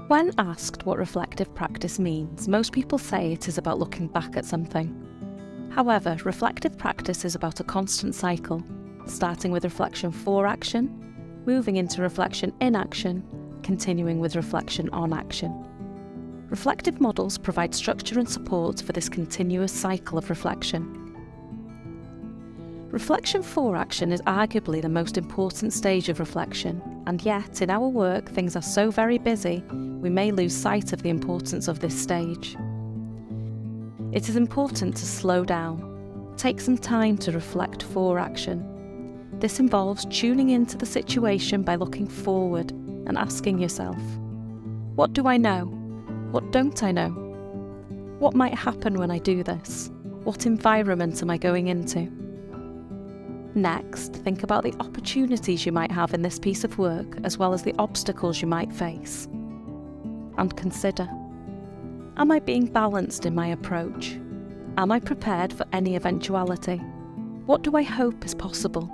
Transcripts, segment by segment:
When asked what reflective practice means, most people say it is about looking back at something. However, reflective practice is about a constant cycle, starting with reflection for action, moving into reflection in action, continuing with reflection on action. Reflective models provide structure and support for this continuous cycle of reflection. Reflection for action is arguably the most important stage of reflection, and yet in our work things are so very busy we may lose sight of the importance of this stage. It is important to slow down, take some time to reflect for action. This involves tuning into the situation by looking forward and asking yourself, what do I know? What don't I know? What might happen when I do this? What environment am I going into? Next, think about the opportunities you might have in this piece of work, as well as the obstacles you might face. And consider, am I being balanced in my approach? Am I prepared for any eventuality? What do I hope is possible?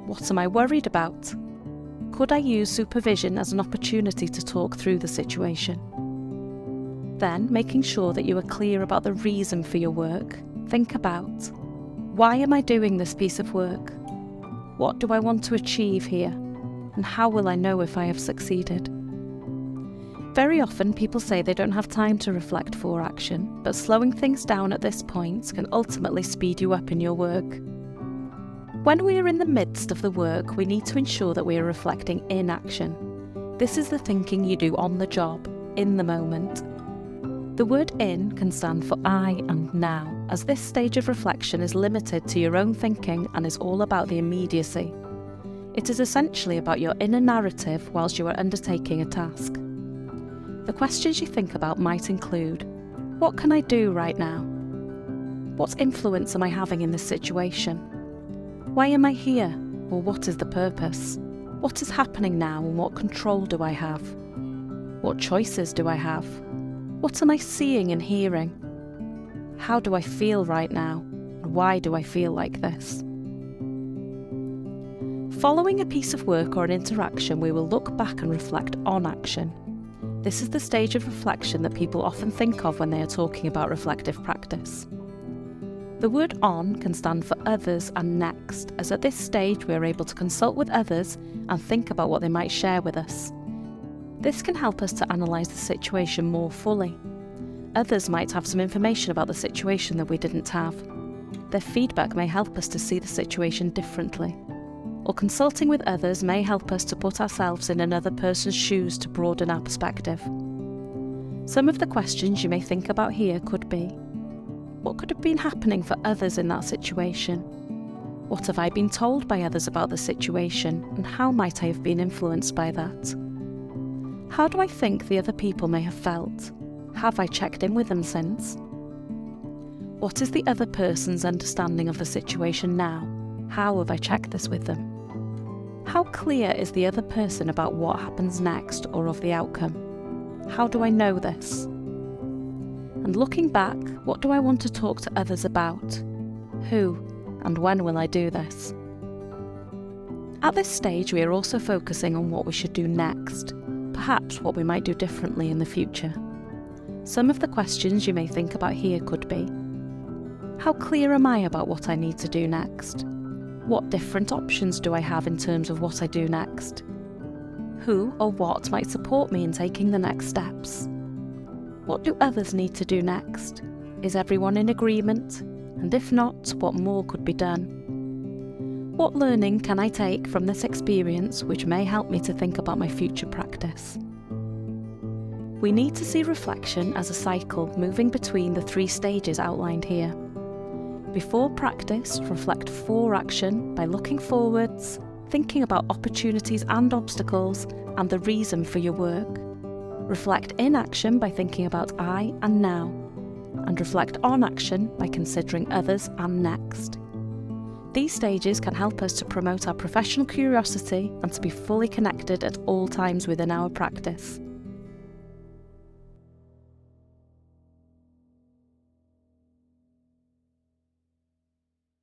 What am I worried about? Could I use supervision as an opportunity to talk through the situation? Then, making sure that you are clear about the reason for your work, think about, why am I doing this piece of work? What do I want to achieve here? And how will I know if I have succeeded? Very often people say they don't have time to reflect for action, but slowing things down at this point can ultimately speed you up in your work. When we are in the midst of the work, we need to ensure that we are reflecting in action. This is the thinking you do on the job, in the moment. The word in can stand for I and now, as this stage of reflection is limited to your own thinking and is all about the immediacy. It is essentially about your inner narrative whilst you are undertaking a task. The questions you think about might include, what can I do right now? What influence am I having in this situation? Why am I here, or what is the purpose? What is happening now and what control do I have? What choices do I have? What am I seeing and hearing? How do I feel right now, and why do I feel like this? Following a piece of work or an interaction, we will look back and reflect on action. This is the stage of reflection that people often think of when they are talking about reflective practice. The word on can stand for others and next, as at this stage we are able to consult with others and think about what they might share with us. This can help us to analyse the situation more fully. Others might have some information about the situation that we didn't have. Their feedback may help us to see the situation differently. Or consulting with others may help us to put ourselves in another person's shoes to broaden our perspective. Some of the questions you may think about here could be, what could have been happening for others in that situation? What have I been told by others about the situation, and how might I have been influenced by that? How do I think the other people may have felt? Have I checked in with them since? What is the other person's understanding of the situation now? How have I checked this with them? How clear is the other person about what happens next or of the outcome? How do I know this? And looking back, what do I want to talk to others about? Who and when will I do this? At this stage, we are also focusing on what we should do next, perhaps what we might do differently in the future. Some of the questions you may think about here could be, how clear am I about what I need to do next? What different options do I have in terms of what I do next? Who or what might support me in taking the next steps? What do others need to do next? Is everyone in agreement? And if not, what more could be done? What learning can I take from this experience which may help me to think about my future practice? We need to see reflection as a cycle moving between the three stages outlined here. Before practice, reflect for action by looking forwards, thinking about opportunities and obstacles and the reason for your work. Reflect in action by thinking about I and now. And reflect on action by considering others and next. These stages can help us to promote our professional curiosity and to be fully connected at all times within our practice.